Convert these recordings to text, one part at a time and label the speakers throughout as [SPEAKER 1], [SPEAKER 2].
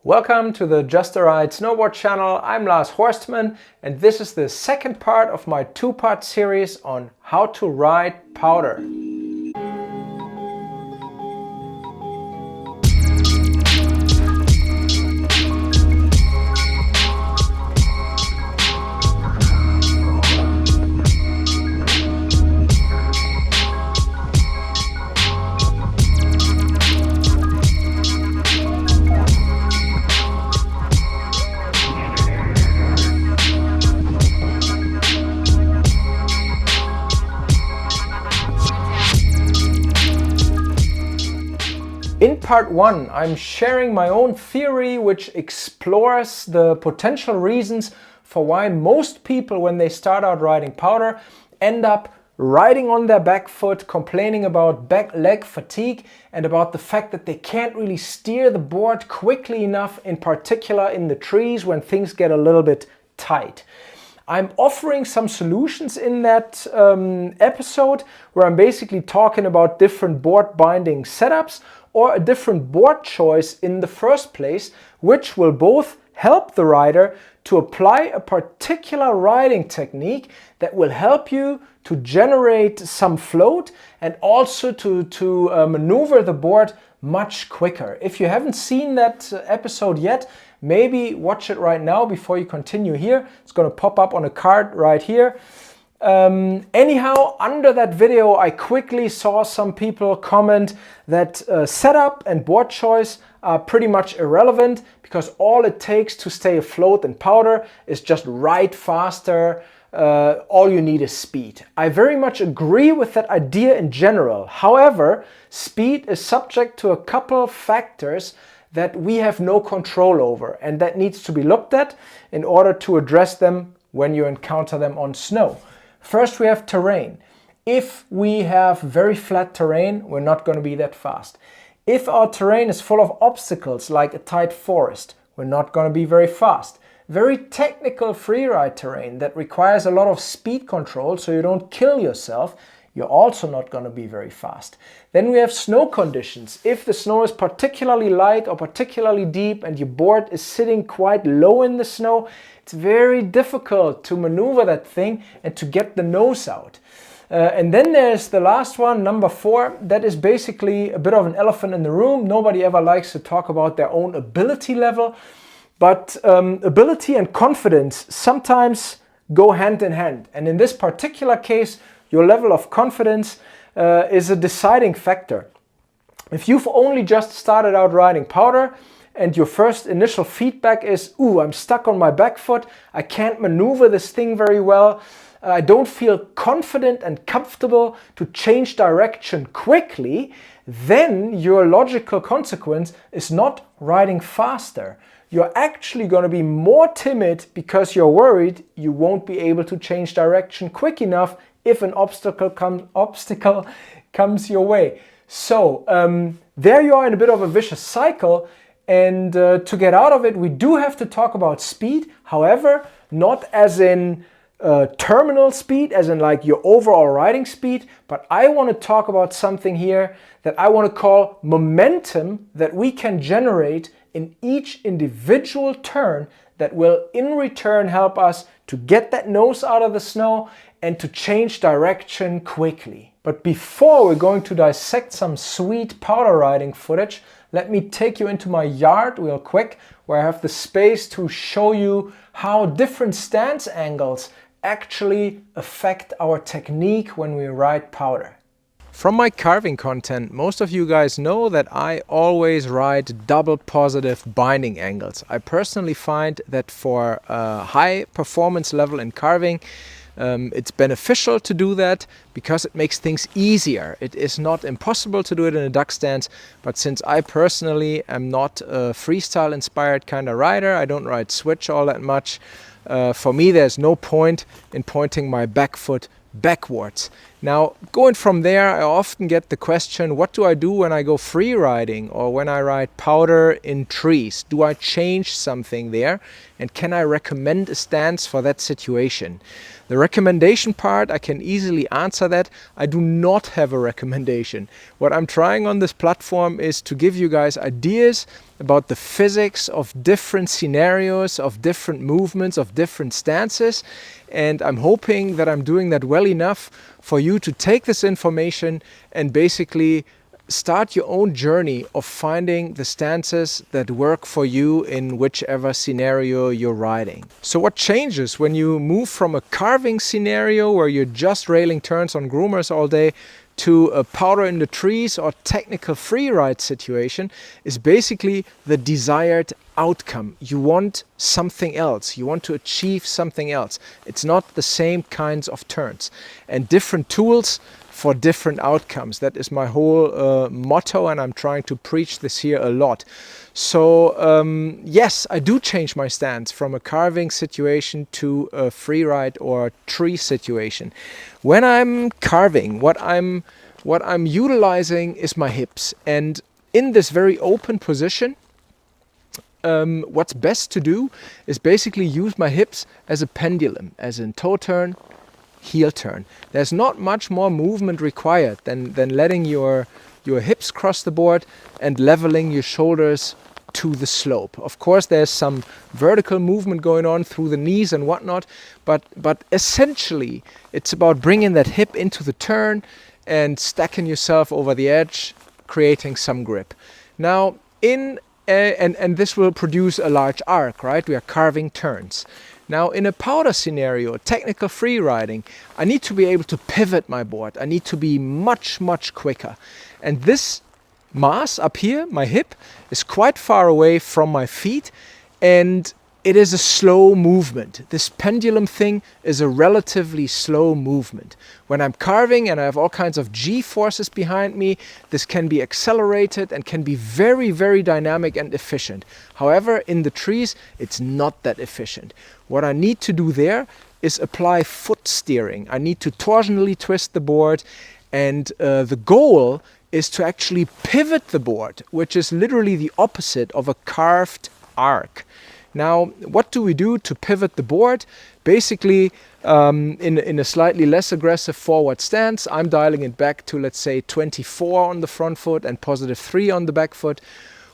[SPEAKER 1] Welcome to the Just a Ride Snowboard channel. I'm Lars Horstman and this is the second part of my two-part series on how to ride powder. In part one, I'm sharing my own theory which explores the potential reasons for why most people, when they start out riding powder, end up riding on their back foot, complaining about back leg fatigue and about the fact that they can't really steer the board quickly enough, in particular in the trees when things get a little bit tight. I'm offering some solutions in that episode where I'm basically talking about different board binding setups or a different board choice in the first place, which will both help the rider to apply a particular riding technique that will help you to generate some float and also to maneuver the board much quicker. If you haven't seen that episode yet, maybe watch it right now before you continue here. It's going to pop up on a card right here. Anyhow, under that video I quickly saw some people comment that setup and board choice are pretty much irrelevant because all it takes to stay afloat in powder is just ride faster. All you need is speed. I very much agree with that idea in general. However, speed is subject to a couple of factors that we have no control over and that needs to be looked at in order to address them when you encounter them on snow. First, we have terrain. If we have very flat terrain, we're not going to be that fast. If our terrain is full of obstacles like a tight forest, we're not going to be very fast. Very technical freeride terrain that requires a lot of speed control so you don't kill yourself, you're also not going to be very fast. Then we have snow conditions. If the snow is particularly light or particularly deep and your board is sitting quite low in the snow, it's very difficult to maneuver that thing and to get the nose out. And then there's the last one, number 4, that is basically a bit of an elephant in the room. Nobody ever likes to talk about their own ability level, but ability and confidence sometimes go hand in hand. And in this particular case, your level of confidence is a deciding factor. If you've only just started out riding powder and your first initial feedback is, ooh, I'm stuck on my back foot, I can't maneuver this thing very well, I don't feel confident and comfortable to change direction quickly, then your logical consequence is not riding faster. You're actually going to be more timid because you're worried you won't be able to change direction quick enough if an obstacle comes your way. So there you are in a bit of a vicious cycle, and to get out of it we do have to talk about speed. However, not as in terminal speed, as in like your overall riding speed, but I want to talk about something here that I want to call momentum that we can generate in each individual turn that will in return help us to get that nose out of the snow and to change direction quickly. But before we're going to dissect some sweet powder riding footage, let me take you into my yard real quick, where I have the space to show you how different stance angles actually affect our technique when we ride powder. From my carving content, most of you guys know that I always ride double positive binding angles. I personally find that for a high performance level in carving, it's beneficial to do that because it makes things easier. It is not impossible to do it in a duck stance, but since I personally am not a freestyle inspired kind of rider, I don't ride switch all that much, for me there's no point in pointing my back foot backwards. Now, going from there, I often get the question, what do I do when I go free riding or when I ride powder in trees? Do I change something there? And can I recommend a stance for that situation? The recommendation part, I can easily answer that. I do not have a recommendation. What I'm trying on this platform is to give you guys ideas about the physics of different scenarios, of different movements, of different stances. And I'm hoping that I'm doing that well enough for you to take this information and basically start your own journey of finding the stances that work for you in whichever scenario you're riding. So what changes when you move from a carving scenario where you're just railing turns on groomers all day to a powder in the trees or technical free ride situation is basically the desired outcome. You want something else. You want to achieve something else. It's not the same kinds of turns and different tools for different outcomes. That is my whole motto, and I'm trying to preach this here a lot. So yes, I do change my stance from a carving situation to a free ride or tree situation. When I'm carving, what I'm utilizing is my hips, and in this very open position, what's best to do is basically use my hips as a pendulum, as in toe turn, heel turn. There's not much more movement required than letting your hips cross the board and leveling your shoulders to the slope. Of course, there's some vertical movement going on through the knees and whatnot, but essentially it's about bringing that hip into the turn and stacking yourself over the edge, creating some grip. Now, and this will produce a large arc, right? We are carving turns. Now, in a powder scenario, technical free riding, I need to be able to pivot my board. I need to be much, much quicker. And this mass up here, my hip, is quite far away from my feet, and it is a slow movement. This pendulum thing is a relatively slow movement. When I'm carving and I have all kinds of G-forces behind me, this can be accelerated and can be very, very dynamic and efficient. However, in the trees, it's not that efficient. What I need to do there is apply foot steering. I need to torsionally twist the board, and the goal is to actually pivot the board, which is literally the opposite of a carved arc. Now, what do we do to pivot the board? Basically, in a slightly less aggressive forward stance, I'm dialing it back to, let's say, 24 on the front foot and +3 on the back foot.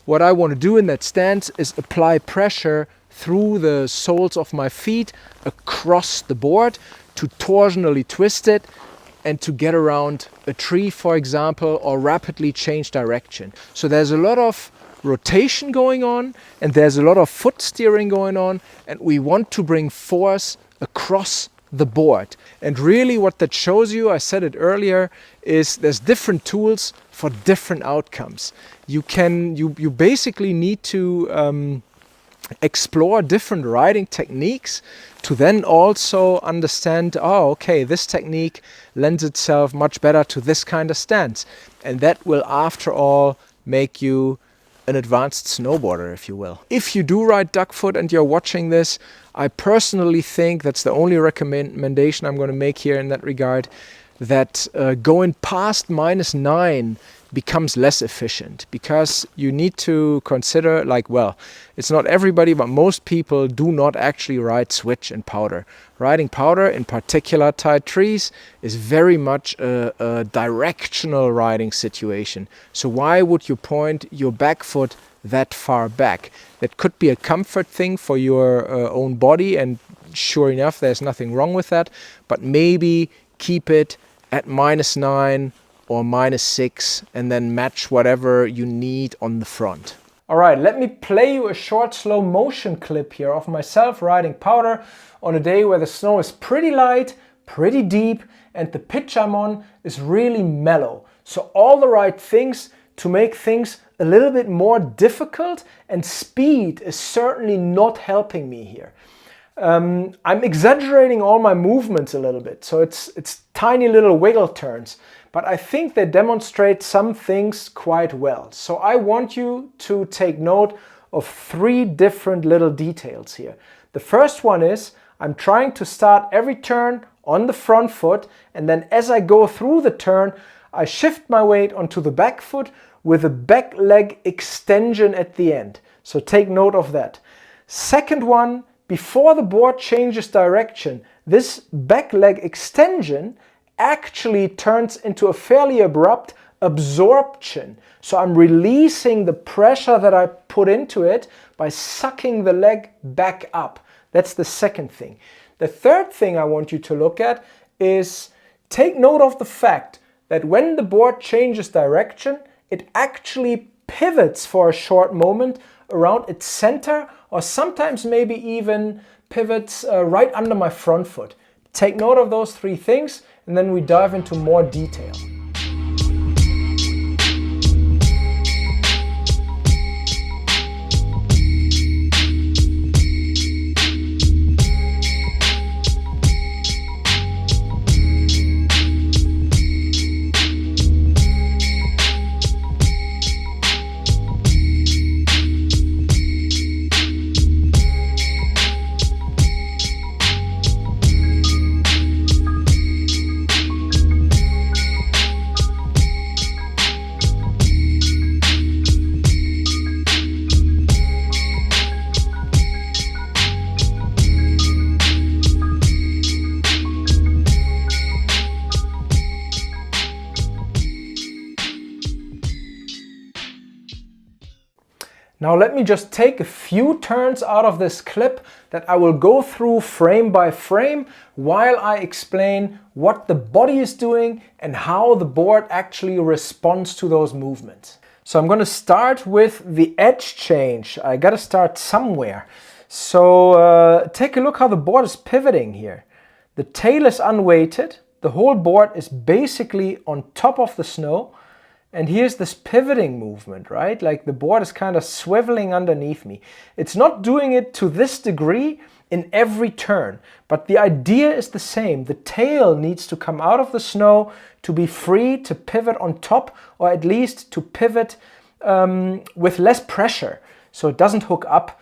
[SPEAKER 1] What I want to do in that stance is apply pressure through the soles of my feet across the board to torsionally twist it and to get around a tree, for example, or rapidly change direction. So there's a lot of rotation going on, and there's a lot of foot steering going on, and we want to bring force across the board. And really what that shows you, I said it earlier, is there's different tools for different outcomes. You basically need to explore different riding techniques to then also understand, oh, okay, this technique lends itself much better to this kind of stance. And that will, after all, make you an advanced snowboarder, if you will. If you do ride duckfoot and you're watching this, I personally think that's the only recommendation I'm going to make here in that regard, that going past -9 becomes less efficient, because you need to consider, like, well, it's not everybody, but most people do not actually ride switch and powder. Riding powder, in particular tight trees, is very much a directional riding situation. So why would you point your back foot that far back? That could be a comfort thing for your own body, and sure enough, there's nothing wrong with that, but maybe keep it at -9 or -6 and then match whatever you need on the front. All right, let me play you a short slow motion clip here of myself riding powder on a day where the snow is pretty light, pretty deep, and the pitch I'm on is really mellow. So all the right things to make things a little bit more difficult, and speed is certainly not helping me here. I'm exaggerating all my movements a little bit, so it's tiny little wiggle turns, but I think they demonstrate some things quite well. So I want you to take note of 3 different little details here. The first one is I'm trying to start every turn on the front foot, and then as I go through the turn, I shift my weight onto the back foot with a back leg extension at the end. So take note of that. Second one, before the board changes direction, this back leg extension actually turns into a fairly abrupt absorption. So I'm releasing the pressure that I put into it by sucking the leg back up. That's the second thing. The third thing I want you to look at is take note of the fact that when the board changes direction, it actually pivots for a short moment around its center, or sometimes maybe even pivots right under my front foot. Take note of those three things, and then we dive into more detail. Now let me just take a few turns out of this clip that I will go through frame by frame while I explain what the body is doing and how the board actually responds to those movements. So I'm going to start with the edge change. I got to start somewhere. So take a look how the board is pivoting here. The tail is unweighted. The whole board is basically on top of the snow. And here's this pivoting movement, right? Like the board is kind of swiveling underneath me. It's not doing it to this degree in every turn, but the idea is the same. The tail needs to come out of the snow to be free to pivot on top, or at least to pivot with less pressure, so it doesn't hook up.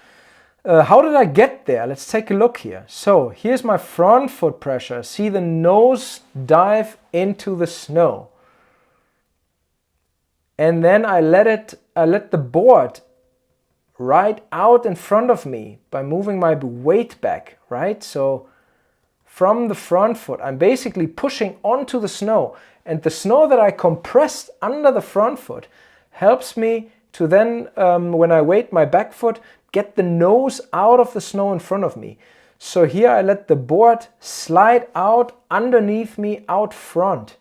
[SPEAKER 1] How did I get there? Let's take a look here. So here's my front foot pressure. See the nose dive into the snow. And then I let the board right out in front of me by moving my weight back, right? So from the front foot, I'm basically pushing onto the snow, and the snow that I compressed under the front foot helps me to then, when I weight my back foot, get the nose out of the snow in front of me. So here I let the board slide out underneath me out front.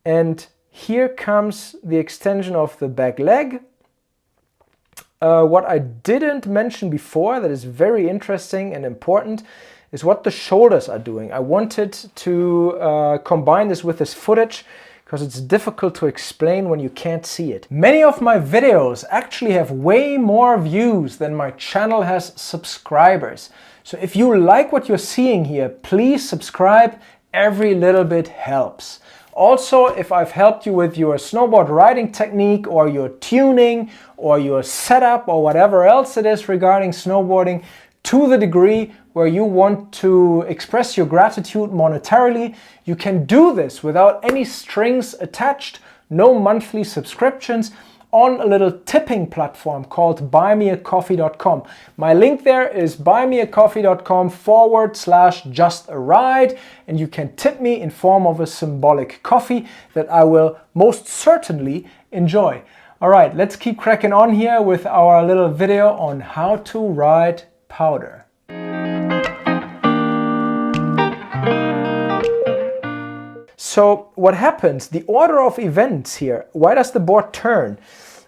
[SPEAKER 1] And here comes the extension of the back leg. What I didn't mention before that is very interesting and important is what the shoulders are doing. I wanted to combine this with this footage because it's difficult to explain when you can't see it. Many of my videos actually have way more views than my channel has subscribers. So if you like what you're seeing here, please subscribe. Every little bit helps. Also, if I've helped you with your snowboard riding technique or your tuning or your setup or whatever else it is regarding snowboarding to the degree where you want to express your gratitude monetarily, you can do this without any strings attached, no monthly subscriptions, on a little tipping platform called buymeacoffee.com. My link there is buymeacoffee.com/justaride, and you can tip me in form of a symbolic coffee that I will most certainly enjoy. All right, let's keep cracking on here with our little video on how to ride powder. So what happens, the order of events here, why does the board turn?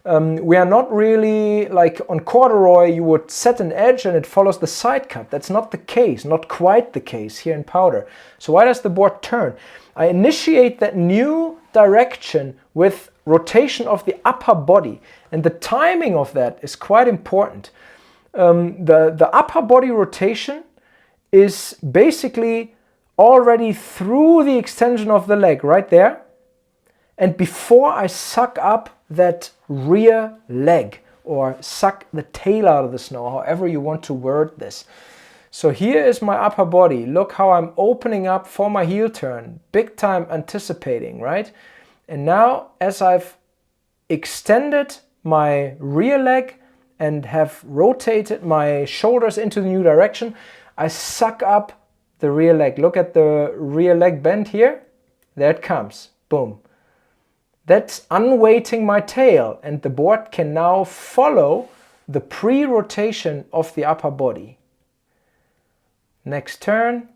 [SPEAKER 1] We are not really like on corduroy, you would set an edge and it follows the side cut. That's not the case, not quite the case here in powder. So why does the board turn? I initiate that new direction with rotation of the upper body, and the timing of that is quite important. The upper body rotation is basically already through the extension of the leg right there, and before I suck up that rear leg or suck the tail out of the snow, however you want to word this. So here is my upper body. Look how I'm opening up for my heel turn, big time anticipating, right? And now as I've extended my rear leg and have rotated my shoulders into the new direction, I suck up the rear leg. Look at the rear leg bend here. There it comes. Boom. That's unweighting my tail, and the board can now follow the pre-rotation of the upper body. Next turn,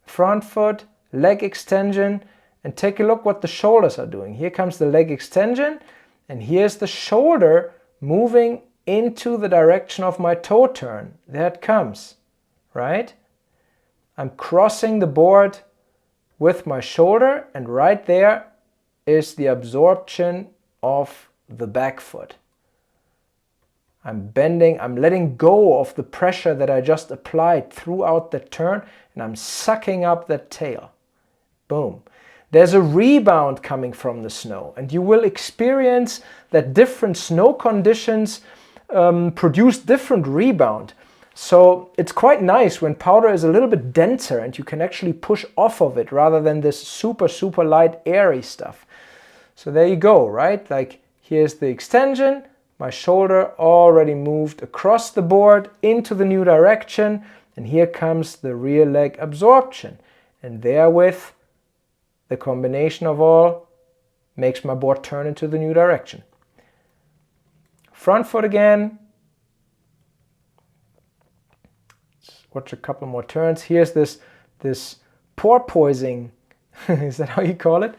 [SPEAKER 1] front foot, leg extension, and take a look what the shoulders are doing. Here comes the leg extension, and here's the shoulder moving into the direction of my toe turn. There it comes, right? I'm crossing the board with my shoulder, and right there is the absorption of the back foot. I'm bending, I'm letting go of the pressure that I just applied throughout the turn, and I'm sucking up that tail. Boom. There's a rebound coming from the snow, and you will experience that different snow conditions produce different rebound. So it's quite nice when powder is a little bit denser and you can actually push off of it rather than this super, super light, airy stuff. So there you go, right? Like here's the extension. My shoulder already moved across the board into the new direction. And here comes the rear leg absorption. And therewith, the combination of all makes my board turn into the new direction. Front foot again. Watch a couple more turns. Here's this porpoising, is that how you call it?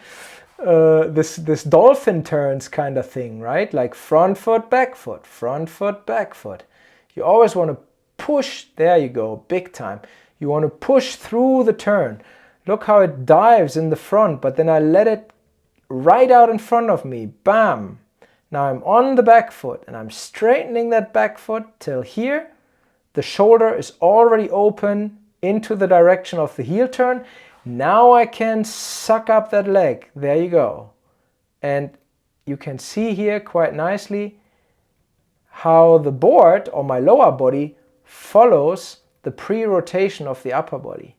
[SPEAKER 1] This dolphin turns kind of thing, right? Like front foot, back foot, front foot, back foot. You always want to push, there you go, big time. You want to push through the turn. Look how it dives in the front, but then I let it right out in front of me, bam. Now I'm on the back foot and I'm straightening that back foot till here. The shoulder is already open into the direction of the heel turn. Now I can suck up that leg. There you go. And you can see here quite nicely how the board or my lower body follows the pre-rotation of the upper body.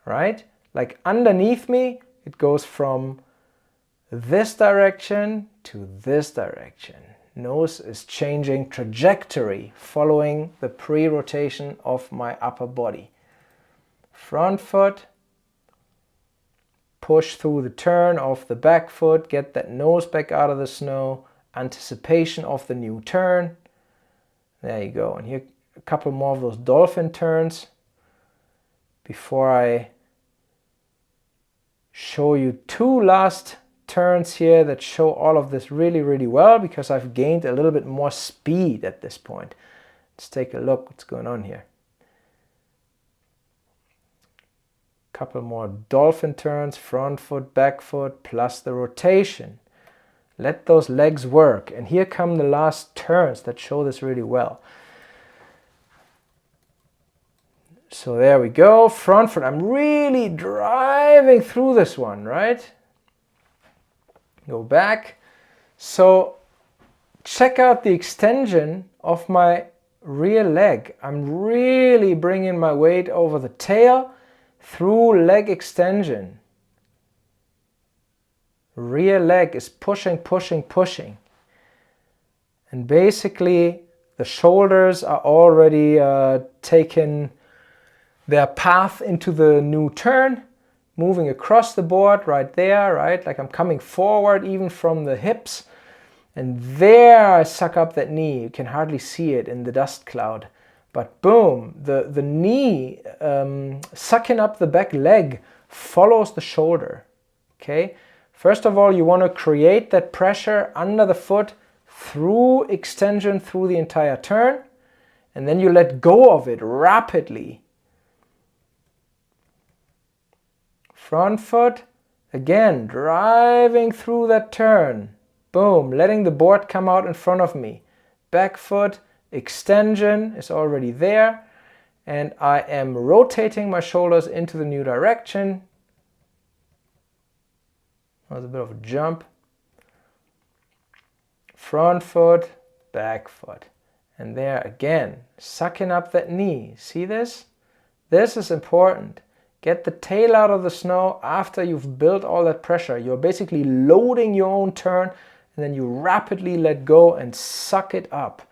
[SPEAKER 1] Right? Like underneath me, it goes from this direction to this direction. Nose is changing trajectory following the pre-rotation of my upper body. Front foot, push through the turn of the back foot, get that nose back out of the snow, anticipation of the new turn. There you go. And here a couple more of those dolphin turns before I show you two last turns here that show all of this really, really well, because I've gained a little bit more speed at this point. Let's take a look what's going on here. Couple more dolphin turns, front foot, back foot, plus the rotation. Let those legs work. And here come the last turns that show this really well. So there we go, front foot. I'm really driving through this one, right? Go back. So check out the extension of my rear leg. I'm really bringing my weight over the tail through leg extension. Rear leg is pushing, pushing, pushing. And basically the shoulders are already taken their path into the new turn, moving across the board right there, right? Like I'm coming forward even from the hips. And there I suck up that knee. You can hardly see it in the dust cloud. But boom, the knee sucking up the back leg follows the shoulder. Okay? First of all, you want to create that pressure under the foot through extension through the entire turn. And then you let go of it rapidly. Front foot, again, driving through that turn. Boom, letting the board come out in front of me. Back foot, extension is already there. And I am rotating my shoulders into the new direction. That was a bit of a jump. Front foot, back foot. And there again, sucking up that knee. See this? This is important. Get the tail out of the snow after you've built all that pressure. You're basically loading your own turn, and then you rapidly let go and suck it up.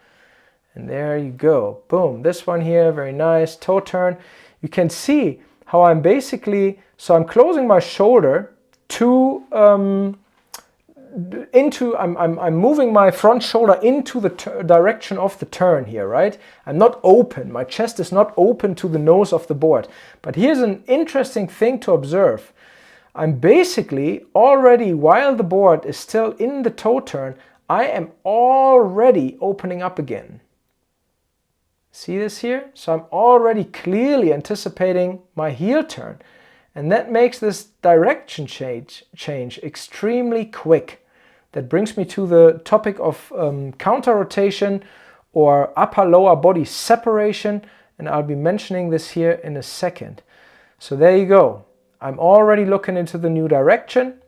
[SPEAKER 1] And there you go. Boom. This one here, very nice. Toe turn. You can see how I'm basically, so I'm closing my shoulder to, I'm moving my front shoulder into the direction of the turn here, right? I'm not open. My chest is not open to the nose of the board. But here's an interesting thing to observe. I'm basically already, while the board is still in the toe turn, I am already opening up again. See this here? So I'm already clearly anticipating my heel turn. And that makes this direction change extremely quick. That brings me to the topic of counter rotation or upper-lower body separation. And I'll be mentioning this here in a second. So there you go. I'm already looking into the new direction.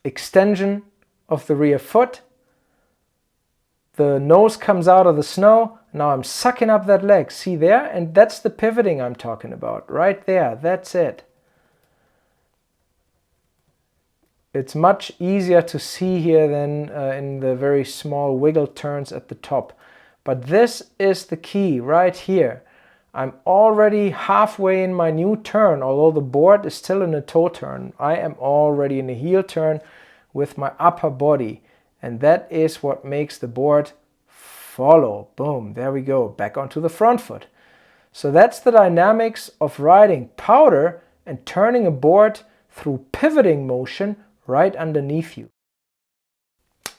[SPEAKER 1] Extension of the rear foot. The nose comes out of the snow. Now I'm sucking up that leg. See there? And that's the pivoting I'm talking about. Right there. That's it. It's much easier to see here than in the very small wiggle turns at the top. But this is the key right here. I'm already halfway in my new turn, although the board is still in a toe turn. I am already in a heel turn with my upper body. And that is what makes the board follow. Boom, there we go, back onto the front foot. So that's the dynamics of riding powder and turning a board through pivoting motion right underneath you.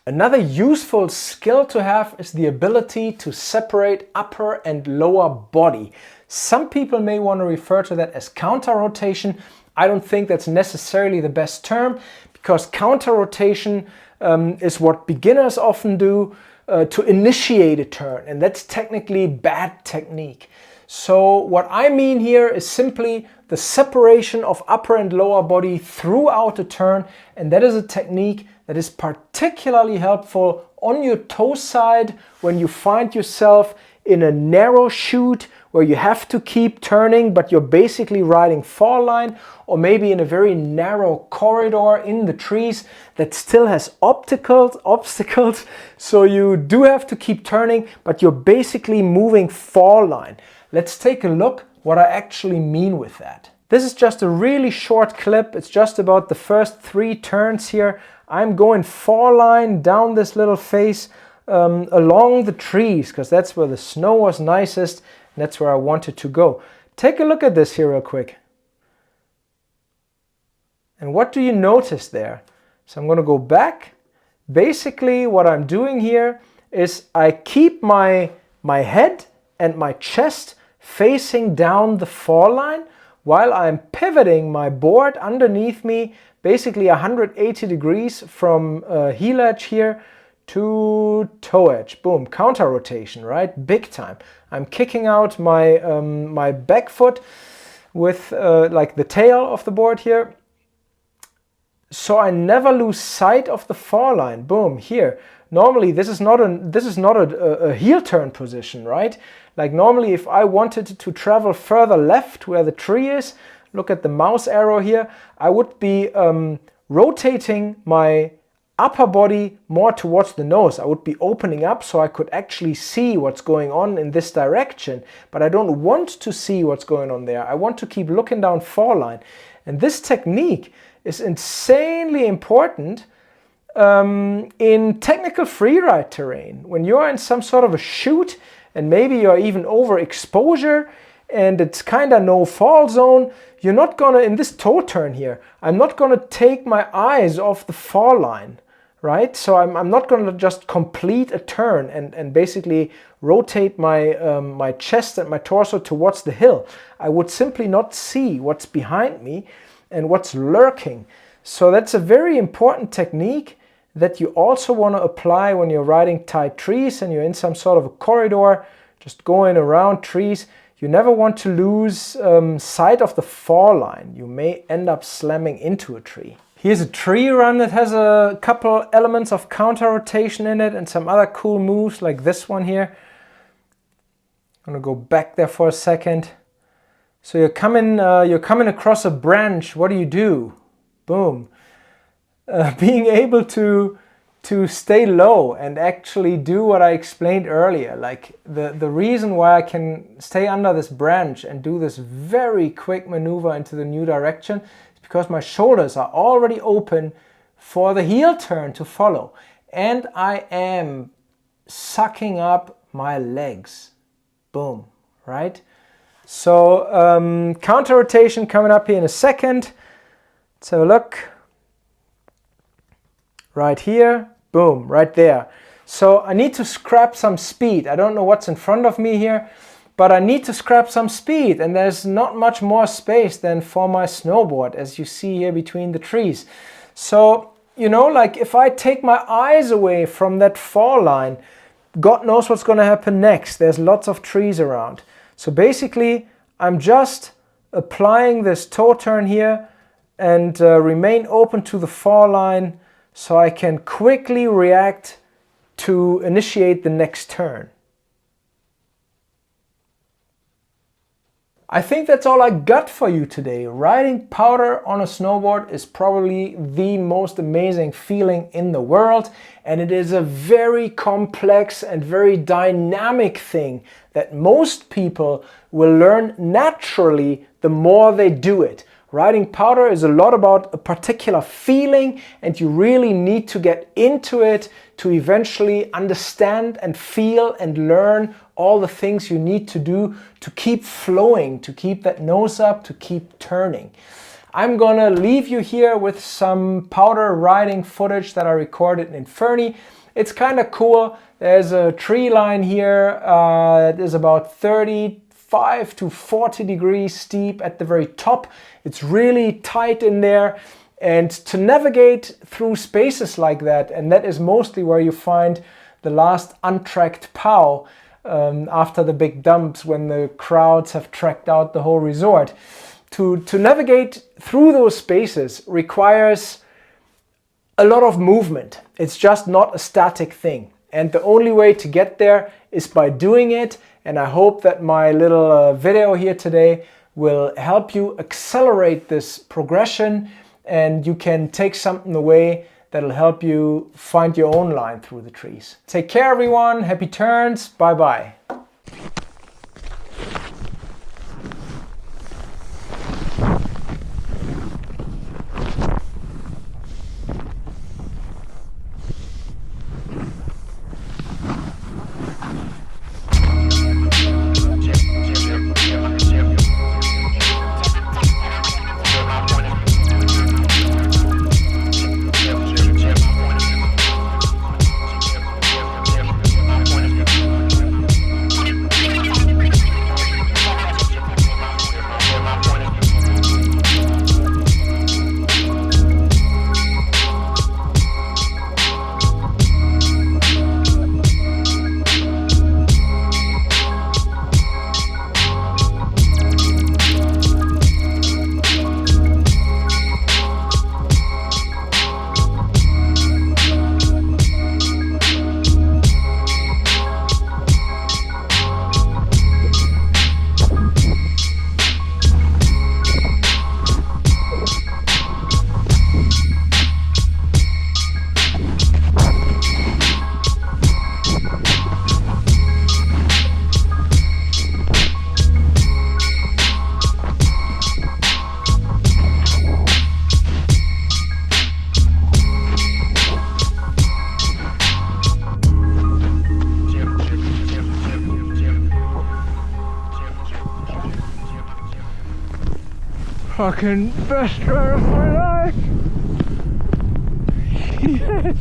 [SPEAKER 1] Another useful skill to have is the ability to separate upper and lower body. Some people may want to refer to that as counter rotation. I don't think that's necessarily the best term, because counter rotation is what beginners often do to initiate a turn, and that's technically bad technique. So what I mean here is simply the separation of upper and lower body throughout a turn, and that is a technique that is particularly helpful on your toe side when you find yourself in a narrow chute where you have to keep turning but you're basically riding fall line, or maybe in a very narrow corridor in the trees that still has obstacles, so you do have to keep turning but you're basically moving fall line. Let's take a look what I actually mean with that. This is just a really short clip. It's just about the first 3 turns here. I'm going fall line down this little face along the trees, because that's where the snow was nicest and that's where I wanted to go. Take a look at this here real quick. And what do you notice there? So I'm going to go back. Basically what I'm doing here is I keep my head and my chest facing down the fall line while I'm pivoting my board underneath me, basically 180 degrees from heel edge here to toe edge. Boom, counter rotation, right? Big time. I'm kicking out my my back foot with like the tail of the board here, so I never lose sight of the fall line. Boom, here. Normally this is not a heel turn position, right? Like normally if I wanted to travel further left where the tree is, look at the mouse arrow here, I would be rotating my upper body more towards the nose. I would be opening up so I could actually see what's going on in this direction, but I don't want to see what's going on there. I want to keep looking down fall line. And this technique is insanely important in technical freeride terrain. When you're in some sort of a chute and maybe you're even over exposure and it's kind of no fall zone, you're not gonna, in this toe turn here, I'm not gonna take my eyes off the fall line, right? So I'm not gonna just complete a turn and basically rotate my, my chest and my torso towards the hill. I would simply not see what's behind me and what's lurking. So that's a very important technique that you also want to apply when you're riding tight trees and you're in some sort of a corridor, just going around trees. You never want to lose sight of the fall line. You may end up slamming into a tree. Here's a tree run that has a couple elements of counter rotation in it and some other cool moves like this one here. I'm gonna go back there for a second. So you're coming across a branch. What do? Boom. Being able to stay low and actually do what I explained earlier. Like the reason why I can stay under this branch and do this very quick maneuver into the new direction is because my shoulders are already open for the heel turn to follow. And I am sucking up my legs. Boom, right? So counter rotation coming up here in a second. Let's have a look. Right here, boom, right there. So I need to scrap some speed. I don't know what's in front of me here, but I need to scrap some speed, and there's not much more space than for my snowboard, as you see here between the trees. So, you know, like if I take my eyes away from that fall line, God knows what's going to happen next. There's lots of trees around. So basically, I'm just applying this toe turn here and remain open to the fall line so I can quickly react to initiate the next turn. I think that's all I got for you today. Riding powder on a snowboard is probably the most amazing feeling in the world, and it is a very complex and very dynamic thing that most people will learn naturally the more they do it. Riding powder is a lot about a particular feeling, and you really need to get into it to eventually understand and feel and learn all the things you need to do to keep flowing, to keep that nose up, to keep turning. I'm gonna leave you here with some powder riding footage that I recorded in Fernie. It's kind of cool. There's a tree line here that is about 35 to 40 degrees steep at the very top. It's really tight in there, and to navigate through spaces like that, and that is mostly where you find the last untracked POW after the big dumps, when the crowds have tracked out the whole resort. To navigate through those spaces requires a lot of movement. It's just not a static thing, and the only way to get there is by doing it. And I hope that my little video here today will help you accelerate this progression, and you can take something away that'll help you find your own line through the trees. Take care, everyone. Happy turns. Bye-bye. Fucking best ride of my life! Yes!